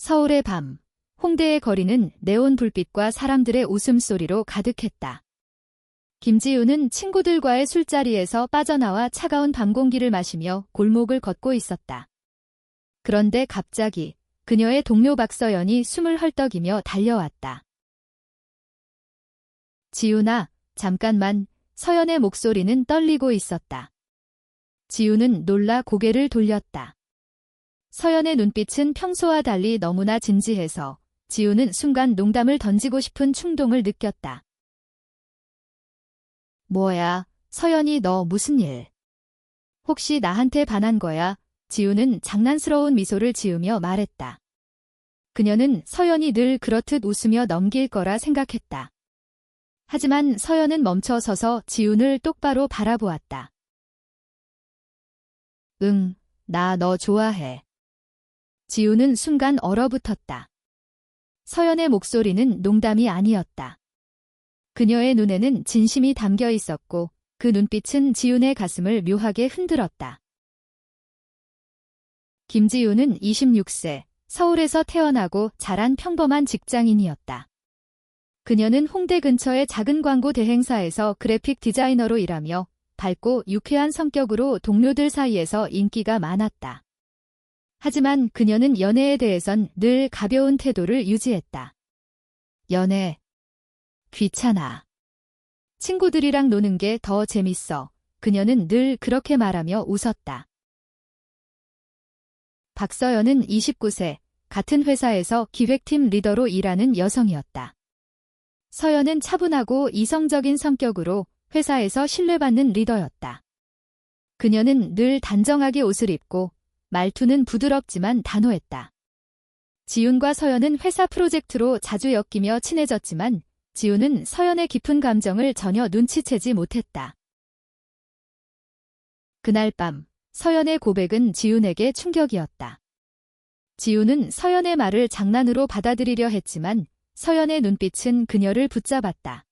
서울의 밤, 홍대의 거리는 네온 불빛과 사람들의 웃음소리로 가득했다. 김지우는 친구들과의 술자리에서 빠져나와 차가운 밤 공기를 마시며 골목을 걷고 있었다. 그런데 갑자기 그녀의 동료 박서연이 숨을 헐떡이며 달려왔다. 지우나, 잠깐만. 서연의 목소리는 떨리고 있었다. 지우는 놀라 고개를 돌렸다. 서연의 눈빛은 평소와 달리 너무나 진지해서 지우는 순간 농담을 던지고 싶은 충동을 느꼈다. 뭐야, 서연이 너 무슨 일? 혹시 나한테 반한 거야? 지우는 장난스러운 미소를 지으며 말했다. 그녀는 서연이 늘 그렇듯 웃으며 넘길 거라 생각했다. 하지만 서연은 멈춰서서 지훈을 똑바로 바라보았다. 응, 나 너 좋아해. 지훈은 순간 얼어붙었다. 서연의 목소리는 농담이 아니었다. 그녀의 눈에는 진심이 담겨 있었고 그 눈빛은 지훈의 가슴을 묘하게 흔들었다. 김지훈은 26세, 서울에서 태어나고 자란 평범한 직장인이었다. 그녀는 홍대 근처의 작은 광고 대행사에서 그래픽 디자이너로 일하며 밝고 유쾌한 성격으로 동료들 사이에서 인기가 많았다. 하지만 그녀는 연애에 대해선 늘 가벼운 태도를 유지했다. 연애. 귀찮아. 친구들이랑 노는 게 더 재밌어. 그녀는 늘 그렇게 말하며 웃었다. 박서연은 29세, 같은 회사에서 기획팀 리더로 일하는 여성이었다. 서연은 차분하고 이성적인 성격으로 회사에서 신뢰받는 리더였다. 그녀는 늘 단정하게 옷을 입고 말투는 부드럽지만 단호했다. 지훈과 서연은 회사 프로젝트로 자주 엮이며 친해졌지만 지훈은 서연의 깊은 감정을 전혀 눈치채지 못했다. 그날 밤, 서연의 고백은 지훈에게 충격이었다. 지훈은 서연의 말을 장난으로 받아들이려 했지만 서연의 눈빛은 그녀를 붙잡았다.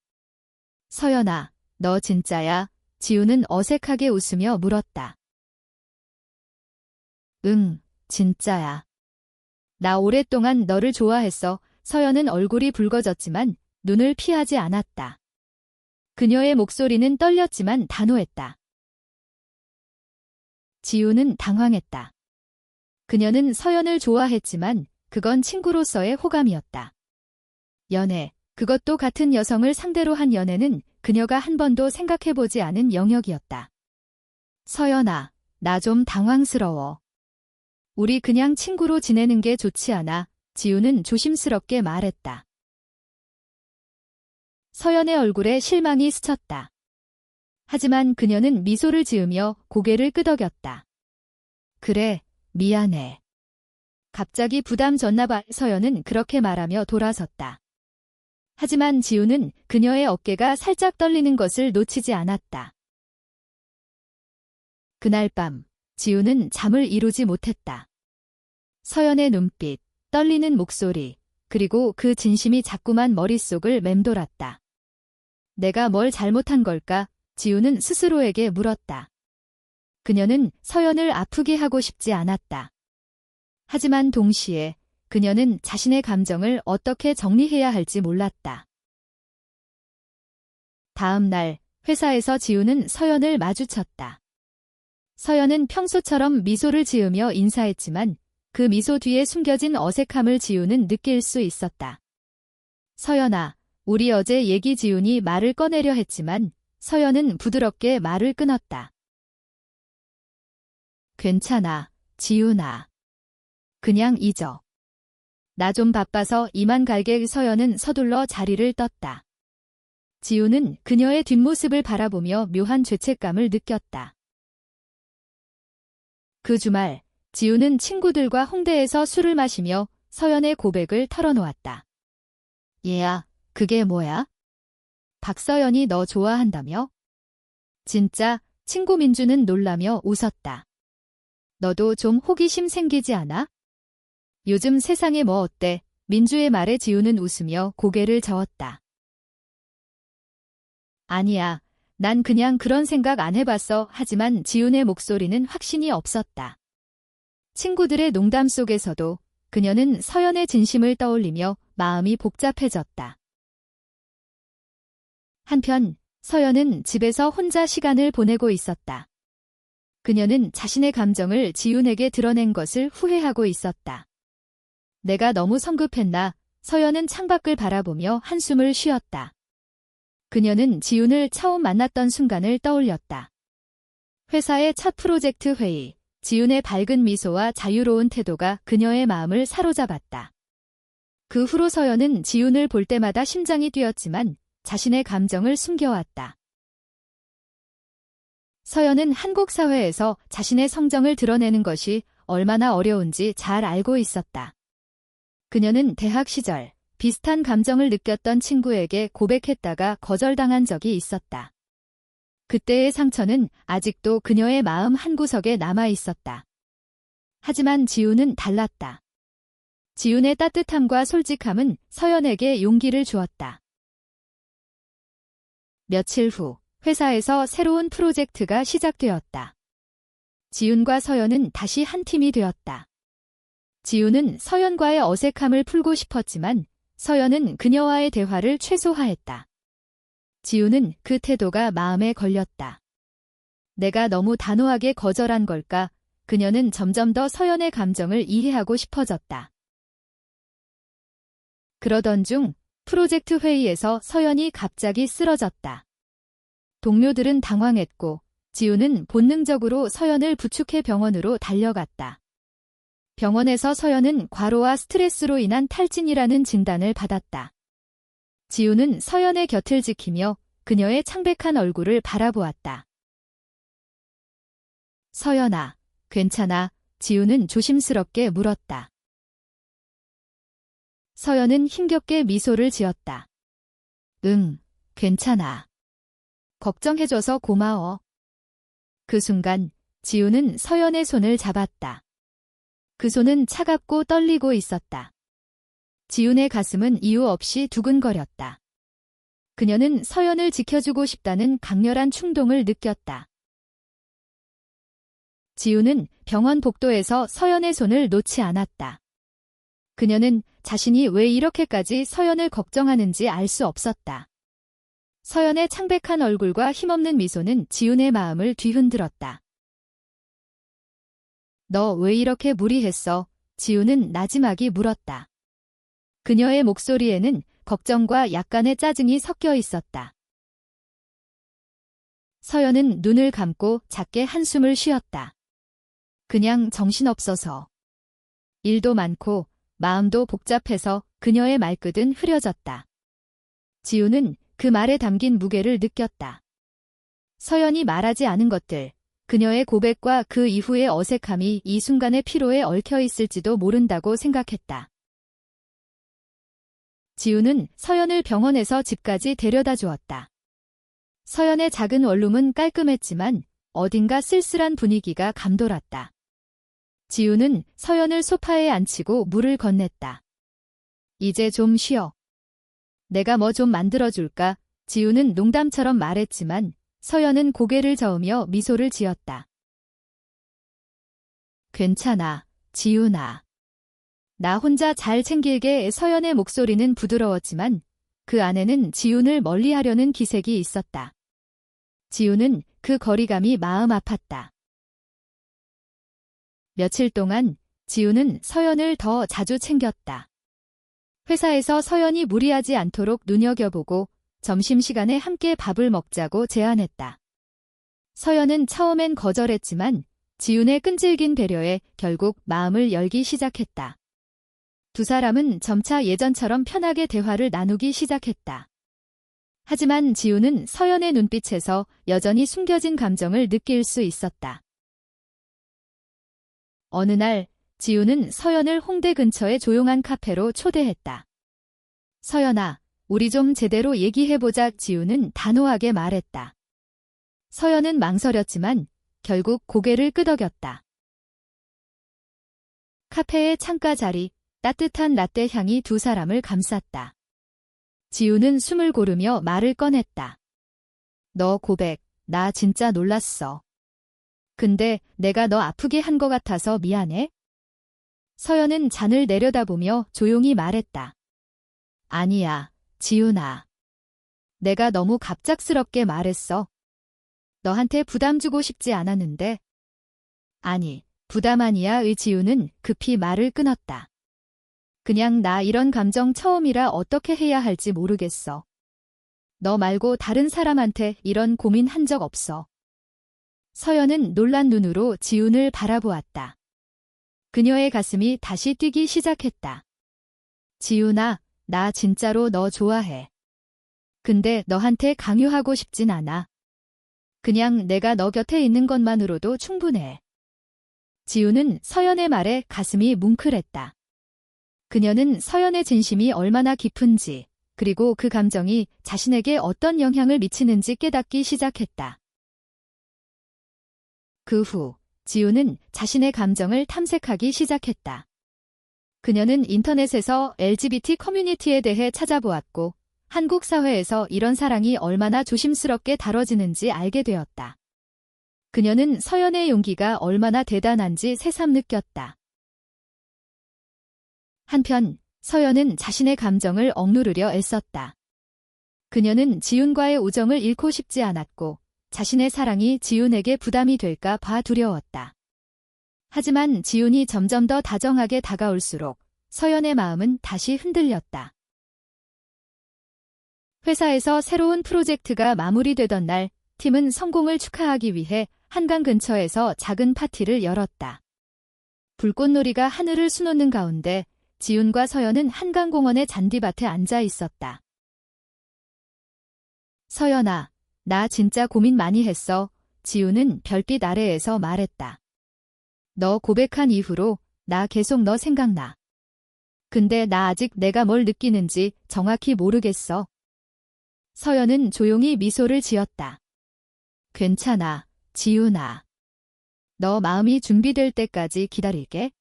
서연아, 너 진짜야? 지훈은 어색하게 웃으며 물었다. 응, 진짜야. 나 오랫동안 너를 좋아했어. 서연은 얼굴이 붉어졌지만 눈을 피하지 않았다. 그녀의 목소리는 떨렸지만 단호했다. 지훈은 당황했다. 그녀는 서연을 좋아했지만 그건 친구로서의 호감이었다. 연애, 그것도 같은 여성을 상대로 한 연애는 그녀가 한 번도 생각해보지 않은 영역이었다. 서연아, 나 좀 당황스러워. 우리 그냥 친구로 지내는 게 좋지 않아? 지우는 조심스럽게 말했다. 서연의 얼굴에 실망이 스쳤다. 하지만 그녀는 미소를 지으며 고개를 끄덕였다. 그래, 미안해. 갑자기 부담 졌나 봐. 서연은 그렇게 말하며 돌아섰다. 하지만 지우는 그녀의 어깨가 살짝 떨리는 것을 놓치지 않았다. 그날 밤, 지우는 잠을 이루지 못했다. 서연의 눈빛, 떨리는 목소리, 그리고 그 진심이 자꾸만 머릿속을 맴돌았다. 내가 뭘 잘못한 걸까? 지우는 스스로에게 물었다. 그녀는 서연을 아프게 하고 싶지 않았다. 하지만 동시에 그녀는 자신의 감정을 어떻게 정리해야 할지 몰랐다. 다음 날 회사에서 지우는 서연을 마주쳤다. 서연은 평소처럼 미소를 지으며 인사했지만 그 미소 뒤에 숨겨진 어색함을 지우는 느낄 수 있었다. 서연아, 우리 어제 얘기. 지훈이 말을 꺼내려 했지만 서연은 부드럽게 말을 끊었다. 괜찮아, 지훈아. 그냥 잊어. 나 좀 바빠서 이만 갈게. 서연은 서둘러 자리를 떴다. 지우는 그녀의 뒷모습을 바라보며 묘한 죄책감을 느꼈다. 그 주말, 지우는 친구들과 홍대에서 술을 마시며 서연의 고백을 털어놓았다. 얘야, 그게 뭐야? 박서연이 너 좋아한다며? 진짜? 친구 민주는 놀라며 웃었다. 너도 좀 호기심 생기지 않아? 요즘 세상에 뭐 어때? 민주의 말에 지우는 웃으며 고개를 저었다. 아니야, 난 그냥 그런 생각 안 해봤어. 하지만 지훈의 목소리는 확신이 없었다. 친구들의 농담 속에서도 그녀는 서연의 진심을 떠올리며 마음이 복잡해졌다. 한편 서연은 집에서 혼자 시간을 보내고 있었다. 그녀는 자신의 감정을 지훈에게 드러낸 것을 후회하고 있었다. 내가 너무 성급했나? 서연은 창밖을 바라보며 한숨을 쉬었다. 그녀는 지훈을 처음 만났던 순간을 떠올렸다. 회사의 첫 프로젝트 회의, 지훈의 밝은 미소와 자유로운 태도가 그녀의 마음을 사로잡았다. 그 후로 서연은 지훈을 볼 때마다 심장이 뛰었지만 자신의 감정을 숨겨왔다. 서연은 한국 사회에서 자신의 성정을 드러내는 것이 얼마나 어려운지 잘 알고 있었다. 그녀는 대학 시절 비슷한 감정을 느꼈던 친구에게 고백했다가 거절당한 적이 있었다. 그때의 상처는 아직도 그녀의 마음 한구석에 남아 있었다. 하지만 지훈은 달랐다. 지훈의 따뜻함과 솔직함은 서연에게 용기를 주었다. 며칠 후 회사에서 새로운 프로젝트가 시작되었다. 지훈과 서연은 다시 한 팀이 되었다. 지훈은 서연과의 어색함을 풀고 싶었지만 서연은 그녀와의 대화를 최소화했다. 지훈은 그 태도가 마음에 걸렸다. 내가 너무 단호하게 거절한 걸까? 그녀는 점점 더 서연의 감정을 이해하고 싶어졌다. 그러던 중 프로젝트 회의에서 서연이 갑자기 쓰러졌다. 동료들은 당황했고 지훈은 본능적으로 서연을 부축해 병원으로 달려갔다. 병원에서 서연은 과로와 스트레스로 인한 탈진이라는 진단을 받았다. 지훈은 서연의 곁을 지키며 그녀의 창백한 얼굴을 바라보았다. 서연아, 괜찮아? 지훈은 조심스럽게 물었다. 서연은 힘겹게 미소를 지었다. 응, 괜찮아. 걱정해줘서 고마워. 그 순간 지훈은 서연의 손을 잡았다. 그 손은 차갑고 떨리고 있었다. 지훈의 가슴은 이유 없이 두근거렸다. 그녀는 서연을 지켜주고 싶다는 강렬한 충동을 느꼈다. 지훈은 병원 복도에서 서연의 손을 놓지 않았다. 그녀는 자신이 왜 이렇게까지 서연을 걱정하는지 알 수 없었다. 서연의 창백한 얼굴과 힘없는 미소는 지훈의 마음을 뒤흔들었다. 너 왜 이렇게 무리했어? 지훈은 나지막이 물었다. 그녀의 목소리에는 걱정과 약간의 짜증이 섞여 있었다. 서연은 눈을 감고 작게 한숨을 쉬었다. 그냥 정신없어서. 일도 많고 마음도 복잡해서 그녀의 말끝은 흐려졌다. 지훈은 그 말에 담긴 무게를 느꼈다. 서연이 말하지 않은 것들, 그녀의 고백과 그 이후의 어색함이 이 순간의 피로에 얽혀 있을지도 모른다고 생각했다. 지훈은 서연을 병원에서 집까지 데려다 주었다. 서연의 작은 원룸은 깔끔했지만 어딘가 쓸쓸한 분위기가 감돌았다. 지훈은 서연을 소파에 앉히고 물을 건넸다. 이제 좀 쉬어. 내가 뭐 좀 만들어줄까? 지훈은 농담처럼 말했지만 서연은 고개를 저으며 미소를 지었다. 괜찮아, 지훈아. 나 혼자 잘 챙길게. 서연의 목소리는 부드러웠지만 그 안에는 지훈을 멀리하려는 기색이 있었다. 지훈은 그 거리감이 마음 아팠다. 며칠 동안 지훈은 서연을 더 자주 챙겼다. 회사에서 서연이 무리하지 않도록 눈여겨보고 점심시간에 함께 밥을 먹자고 제안했다. 서연은 처음엔 거절했지만 지훈의 끈질긴 배려에 결국 마음을 열기 시작했다. 두 사람은 점차 예전처럼 편하게 대화를 나누기 시작했다. 하지만 지훈은 서연의 눈빛에서 여전히 숨겨진 감정을 느낄 수 있었다. 어느 날 지훈은 서연을 홍대 근처의 조용한 카페로 초대했다. 서연아, 우리 좀 제대로 얘기해보자. 지훈은 단호하게 말했다. 서연은 망설였지만 결국 고개를 끄덕였다. 카페의 창가 자리, 따뜻한 라떼 향이 두 사람을 감쌌다. 지훈은 숨을 고르며 말을 꺼냈다. 너 고백, 나 진짜 놀랐어. 근데 내가 너 아프게 한 것 같아서 미안해. 서연은 잔을 내려다보며 조용히 말했다. 아니야, 지훈아. 내가 너무 갑작스럽게 말했어. 너한테 부담 주고 싶지 않았는데. 아니, 부담 아니야. 의 지훈은 급히 말을 끊었다. 그냥 나 이런 감정 처음이라 어떻게 해야 할지 모르겠어. 너 말고 다른 사람한테 이런 고민 한 적 없어. 서연은 놀란 눈으로 지훈을 바라보았다. 그녀의 가슴이 다시 뛰기 시작했다. 지훈아, 나 진짜로 너 좋아해. 근데 너한테 강요하고 싶진 않아. 그냥 내가 너 곁에 있는 것만으로도 충분해. 지훈은 서연의 말에 가슴이 뭉클했다. 그녀는 서연의 진심이 얼마나 깊은지, 그리고 그 감정이 자신에게 어떤 영향을 미치는지 깨닫기 시작했다. 그 후, 지훈은 자신의 감정을 탐색하기 시작했다. 그녀는 인터넷에서 LGBT 커뮤니티에 대해 찾아보았고, 한국 사회에서 이런 사랑이 얼마나 조심스럽게 다뤄지는지 알게 되었다. 그녀는 서연의 용기가 얼마나 대단한지 새삼 느꼈다. 한편, 서연은 자신의 감정을 억누르려 애썼다. 그녀는 지훈과의 우정을 잃고 싶지 않았고, 자신의 사랑이 지훈에게 부담이 될까 봐 두려웠다. 하지만 지훈이 점점 더 다정하게 다가올수록 서연의 마음은 다시 흔들렸다. 회사에서 새로운 프로젝트가 마무리되던 날, 팀은 성공을 축하하기 위해 한강 근처에서 작은 파티를 열었다. 불꽃놀이가 하늘을 수놓는 가운데 지훈과 서연은 한강공원의 잔디밭에 앉아 있었다. 서연아, 나 진짜 고민 많이 했어. 지훈은 별빛 아래에서 말했다. 너 고백한 이후로 나 계속 너 생각나. 근데 나 아직 내가 뭘 느끼는지 정확히 모르겠어. 서연은 조용히 미소를 지었다. 괜찮아, 지훈아. 너 마음이 준비될 때까지 기다릴게.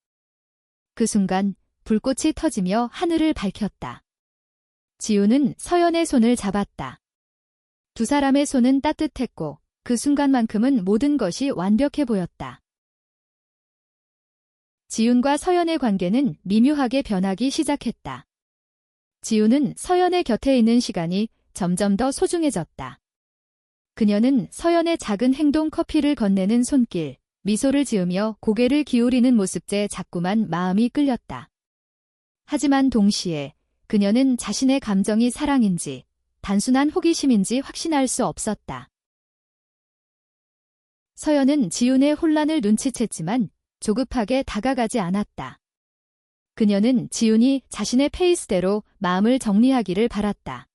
그 순간 불꽃이 터지며 하늘을 밝혔다. 지훈은 서연의 손을 잡았다. 두 사람의 손은 따뜻했고 그 순간만큼은 모든 것이 완벽해 보였다. 지훈과 서연의 관계는 미묘하게 변하기 시작했다. 지훈은 서연의 곁에 있는 시간이 점점 더 소중해졌다. 그녀는 서연의 작은 행동, 커피를 건네는 손길, 미소를 지으며 고개를 기울이는 모습에 자꾸만 마음이 끌렸다. 하지만 동시에 그녀는 자신의 감정이 사랑인지 단순한 호기심인지 확신할 수 없었다. 서연은 지훈의 혼란을 눈치챘지만 조급하게 다가가지 않았다. 그녀는 지훈이 자신의 페이스대로 마음을 정리하기를 바랐다.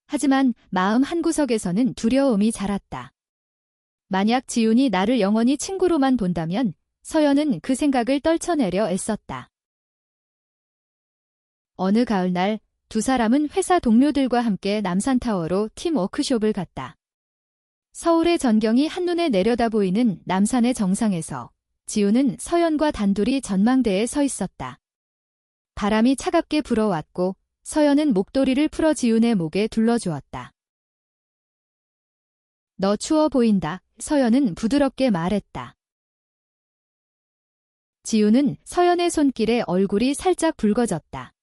하지만 마음 한구석에서는 두려움이 자랐다. 만약 지훈이 나를 영원히 친구로만 본다면 서연은 그 생각을 떨쳐내려 애썼다. 어느 가을날 두 사람은 회사 동료들과 함께 남산타워로 팀 워크숍을 갔다. 서울의 전경이 한눈에 내려다 보이는 남산의 정상에서 지훈은 서연과 단둘이 전망대에 서 있었다. 바람이 차갑게 불어왔고 서연은 목도리를 풀어 지훈의 목에 둘러주었다. 너 추워 보인다, 서연은 부드럽게 말했다. 지훈은 서연의 손길에 얼굴이 살짝 붉어졌다.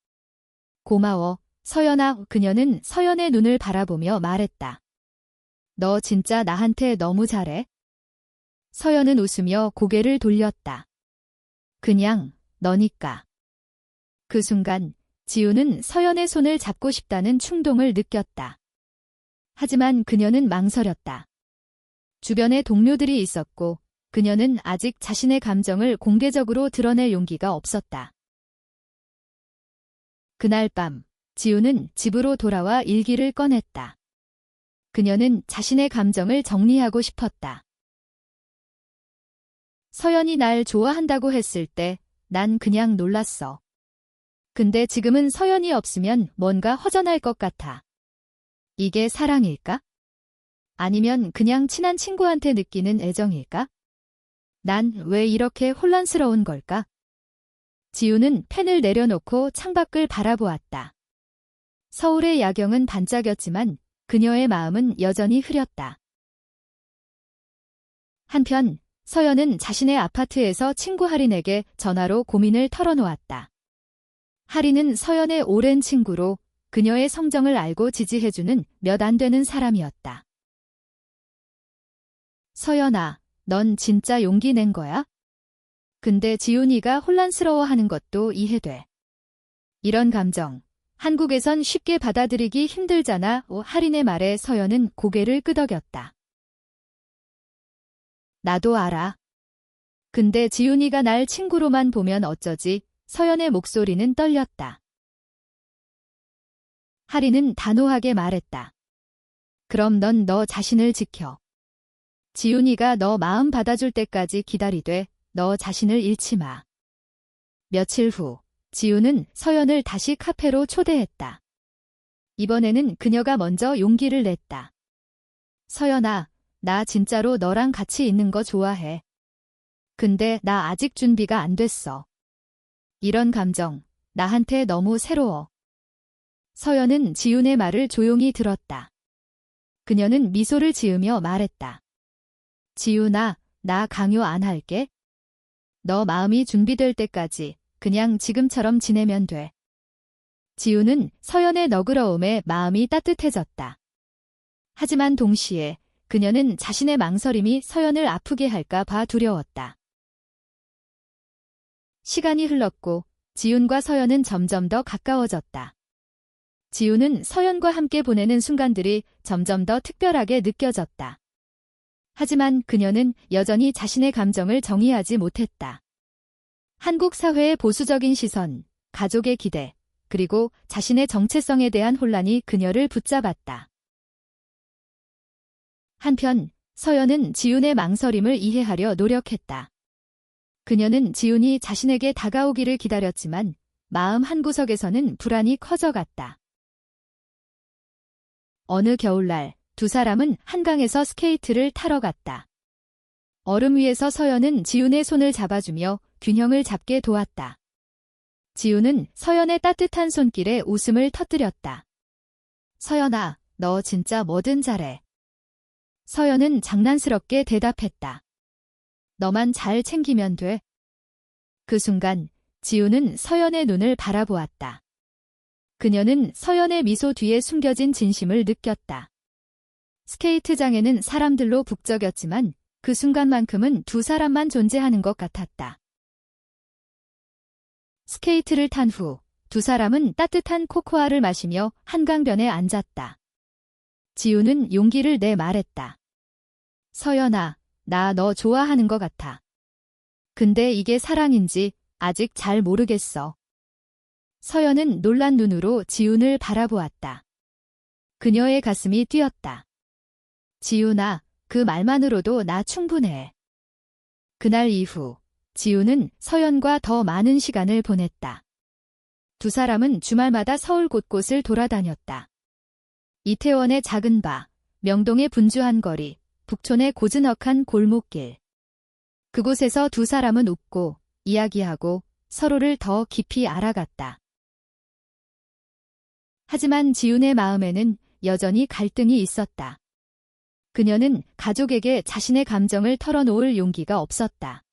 고마워, 서연아. 그녀는 서연의 눈을 바라보며 말했다. 너 진짜 나한테 너무 잘해. 서연은 웃으며 고개를 돌렸다. 그냥 너니까. 그 순간 지훈은 서연의 손을 잡고 싶다는 충동을 느꼈다. 하지만 그녀는 망설였다. 주변에 동료들이 있었고 그녀는 아직 자신의 감정을 공개적으로 드러낼 용기가 없었다. 그날 밤 지훈은 집으로 돌아와 일기를 꺼냈다. 그녀는 자신의 감정을 정리하고 싶었다. 서연이 날 좋아한다고 했을 때 난 그냥 놀랐어. 근데 지금은 서연이 없으면 뭔가 허전할 것 같아. 이게 사랑일까? 아니면 그냥 친한 친구한테 느끼는 애정일까? 난 왜 이렇게 혼란스러운 걸까? 지훈은 펜을 내려놓고 창밖을 바라보았다. 서울의 야경은 반짝였지만 그녀의 마음은 여전히 흐렸다. 한편 서연은 자신의 아파트에서 친구 하린에게 전화로 고민을 털어놓았다. 하린은 서연의 오랜 친구로 그녀의 성정을 알고 지지해주는 몇 안 되는 사람이었다. 서연아, 넌 진짜 용기 낸 거야? 근데 지훈이가 혼란스러워하는 것도 이해돼. 이런 감정, 한국에선 쉽게 받아들이기 힘들잖아. 하린의 말에 서연은 고개를 끄덕였다. 나도 알아. 근데 지훈이가 날 친구로만 보면 어쩌지? 서연의 목소리는 떨렸다. 하린은 단호하게 말했다. 그럼 넌 너 자신을 지켜. 지훈이가 너 마음 받아줄 때까지 기다리되 너 자신을 잃지 마. 며칠 후 지훈은 서연을 다시 카페로 초대했다. 이번에는 그녀가 먼저 용기를 냈다. 서연아, 나 진짜로 너랑 같이 있는 거 좋아해. 근데 나 아직 준비가 안 됐어. 이런 감정, 나한테 너무 새로워. 서연은 지훈의 말을 조용히 들었다. 그녀는 미소를 지으며 말했다. 지훈아, 나 강요 안 할게. 너 마음이 준비될 때까지 그냥 지금처럼 지내면 돼. 지훈은 서연의 너그러움에 마음이 따뜻해졌다. 하지만 동시에 그녀는 자신의 망설임이 서연을 아프게 할까 봐 두려웠다. 시간이 흘렀고 지훈과 서연은 점점 더 가까워졌다. 지훈은 서연과 함께 보내는 순간들이 점점 더 특별하게 느껴졌다. 하지만 그녀는 여전히 자신의 감정을 정의하지 못했다. 한국 사회의 보수적인 시선, 가족의 기대, 그리고 자신의 정체성에 대한 혼란이 그녀를 붙잡았다. 한편 서연은 지훈의 망설임을 이해하려 노력했다. 그녀는 지훈이 자신에게 다가오기를 기다렸지만 마음 한구석에서는 불안이 커져갔다. 어느 겨울날 두 사람은 한강에서 스케이트를 타러 갔다. 얼음 위에서 서연은 지훈의 손을 잡아주며 균형을 잡게 도왔다. 지훈은 서연의 따뜻한 손길에 웃음을 터뜨렸다. 서연아, 너 진짜 뭐든 잘해. 서연은 장난스럽게 대답했다. 너만 잘 챙기면 돼. 그 순간 지훈은 서연의 눈을 바라보았다. 그녀는 서연의 미소 뒤에 숨겨진 진심을 느꼈다. 스케이트장에는 사람들로 북적였지만 그 순간만큼은 두 사람만 존재하는 것 같았다. 스케이트를 탄 후 두 사람은 따뜻한 코코아를 마시며 한강변에 앉았다. 지훈은 용기를 내 말했다. 서연아, 나 너 좋아하는 것 같아. 근데 이게 사랑인지 아직 잘 모르겠어. 서연은 놀란 눈으로 지훈을 바라보았다. 그녀의 가슴이 뛰었다. 지훈아, 그 말만으로도 나 충분해. 그날 이후 지훈은 서연과 더 많은 시간을 보냈다. 두 사람은 주말마다 서울 곳곳을 돌아다녔다. 이태원의 작은 바, 명동의 분주한 거리, 북촌의 고즈넉한 골목길. 그곳에서 두 사람은 웃고 이야기하고 서로를 더 깊이 알아갔다. 하지만 지훈의 마음에는 여전히 갈등이 있었다. 그녀는 가족에게 자신의 감정을 털어놓을 용기가 없었다.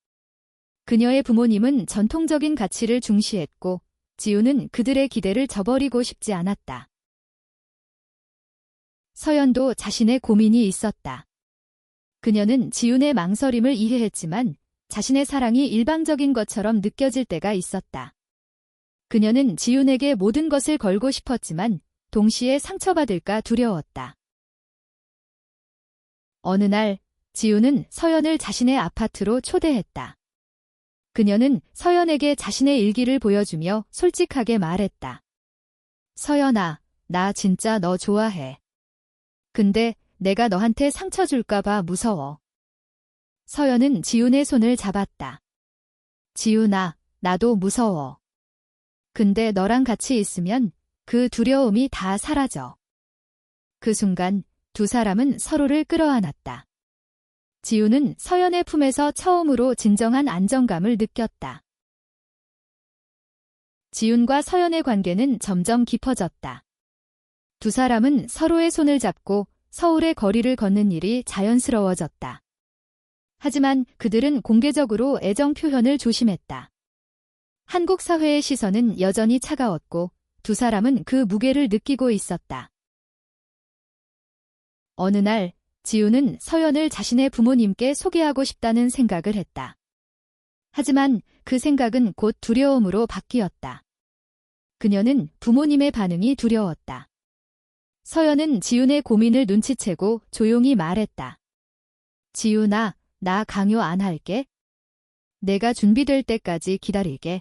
그녀의 부모님은 전통적인 가치를 중시했고 지훈은 그들의 기대를 저버리고 싶지 않았다. 서연도 자신의 고민이 있었다. 그녀는 지훈의 망설임을 이해했지만 자신의 사랑이 일방적인 것처럼 느껴질 때가 있었다. 그녀는 지훈에게 모든 것을 걸고 싶었지만 동시에 상처받을까 두려웠다. 어느 날 지훈은 서연을 자신의 아파트로 초대했다. 그녀는 서연에게 자신의 일기를 보여주며 솔직하게 말했다. 서연아, 나 진짜 너 좋아해. 근데 내가 너한테 상처 줄까 봐 무서워. 서연은 지훈의 손을 잡았다. 지훈아, 나도 무서워. 근데 너랑 같이 있으면 그 두려움이 다 사라져. 그 순간 두 사람은 서로를 끌어안았다. 지훈은 서연의 품에서 처음으로 진정한 안정감을 느꼈다. 지훈과 서연의 관계는 점점 깊어졌다. 두 사람은 서로의 손을 잡고 서울의 거리를 걷는 일이 자연스러워졌다. 하지만 그들은 공개적으로 애정 표현을 조심했다. 한국 사회의 시선은 여전히 차가웠고 두 사람은 그 무게를 느끼고 있었다. 어느 날 지우는 서연을 자신의 부모님께 소개하고 싶다는 생각을 했다. 하지만 그 생각은 곧 두려움으로 바뀌었다. 그녀는 부모님의 반응이 두려웠다. 서연은 지훈의 고민을 눈치채고 조용히 말했다. 지훈아, 나 강요 안 할게. 내가 준비될 때까지 기다릴게.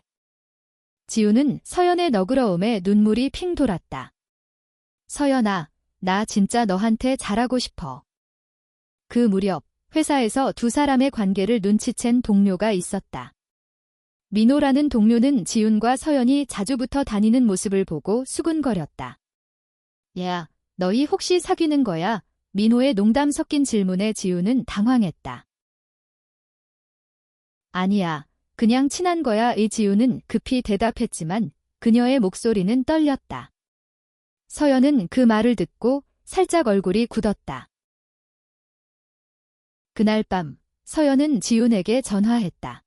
지훈은 서연의 너그러움에 눈물이 핑 돌았다. 서연아, 나 진짜 너한테 잘하고 싶어. 그 무렵 회사에서 두 사람의 관계를 눈치챈 동료가 있었다. 민호라는 동료는 지훈과 서연이 자주부터 다니는 모습을 보고 수군거렸다. 야, 너희 혹시 사귀는 거야? 민호의 농담 섞인 질문에 지훈은 당황했다. 아니야, 그냥 친한 거야. 이 지훈은 급히 대답했지만 그녀의 목소리는 떨렸다. 서연은 그 말을 듣고 살짝 얼굴이 굳었다. 그날 밤 서연은 지훈에게 전화했다.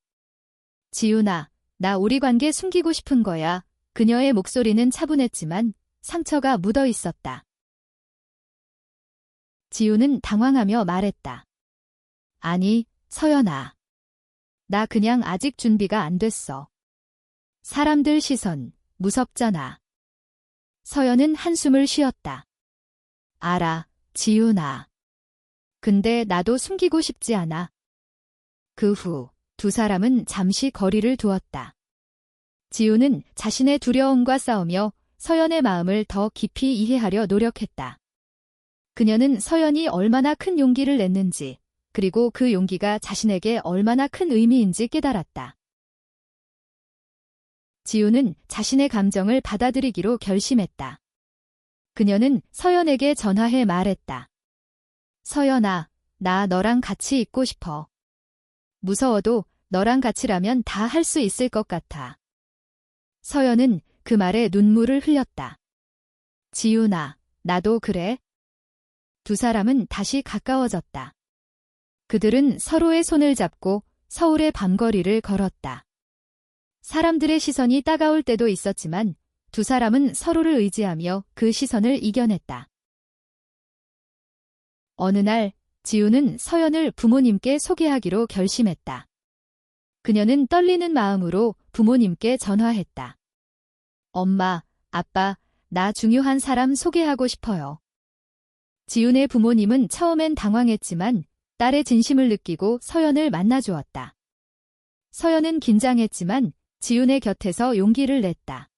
지훈아, 나 우리 관계 숨기고 싶은 거야. 그녀의 목소리는 차분했지만 상처가 묻어 있었다. 지훈은 당황하며 말했다. 아니, 서연아. 나 그냥 아직 준비가 안 됐어. 사람들 시선, 무섭잖아. 서연은 한숨을 쉬었다. 알아, 지훈아. 근데 나도 숨기고 싶지 않아. 그 후 두 사람은 잠시 거리를 두었다. 지훈은 자신의 두려움과 싸우며 서연의 마음을 더 깊이 이해하려 노력했다. 그녀는 서연이 얼마나 큰 용기를 냈는지, 그리고 그 용기가 자신에게 얼마나 큰 의미인지 깨달았다. 지훈은 자신의 감정을 받아들이기로 결심했다. 그녀는 서연에게 전화해 말했다. 서연아, 나 너랑 같이 있고 싶어. 무서워도 너랑 같이라면 다 할 수 있을 것 같아. 서연은 그 말에 눈물을 흘렸다. 지훈아, 나도 그래. 두 사람은 다시 가까워졌다. 그들은 서로의 손을 잡고 서울의 밤거리를 걸었다. 사람들의 시선이 따가울 때도 있었지만 두 사람은 서로를 의지하며 그 시선을 이겨냈다. 어느 날 지훈은 서연을 부모님께 소개하기로 결심했다. 그녀는 떨리는 마음으로 부모님께 전화했다. 엄마, 아빠, 나 중요한 사람 소개하고 싶어요. 지훈의 부모님은 처음엔 당황했지만 딸의 진심을 느끼고 서연을 만나주었다. 서연은 긴장했지만 지훈의 곁에서 용기를 냈다.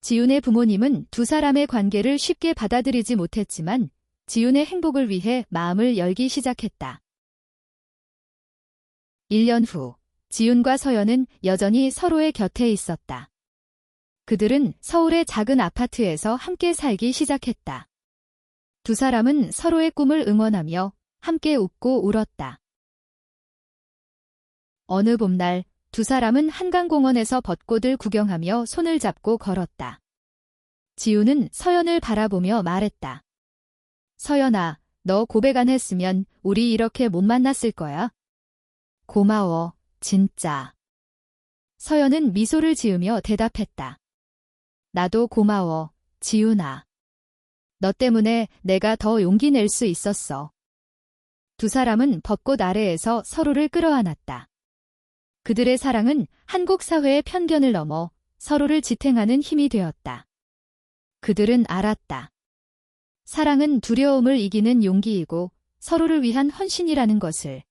지훈의 부모님은 두 사람의 관계를 쉽게 받아들이지 못했지만 지훈의 행복을 위해 마음을 열기 시작했다. 1년 후, 지훈과 서연은 여전히 서로의 곁에 있었다. 그들은 서울의 작은 아파트에서 함께 살기 시작했다. 두 사람은 서로의 꿈을 응원하며 함께 웃고 울었다. 어느 봄날, 두 사람은 한강공원에서 벚꽃을 구경하며 손을 잡고 걸었다. 지훈은 서연을 바라보며 말했다. 서연아, 너 고백 안 했으면 우리 이렇게 못 만났을 거야. 고마워, 진짜. 서연은 미소를 지으며 대답했다. 나도 고마워, 지훈아. 너 때문에 내가 더 용기 낼 수 있었어. 두 사람은 벚꽃 아래에서 서로를 끌어안았다. 그들의 사랑은 한국 사회의 편견을 넘어 서로를 지탱하는 힘이 되었다. 그들은 알았다. 사랑은 두려움을 이기는 용기이고 서로를 위한 헌신이라는 것을.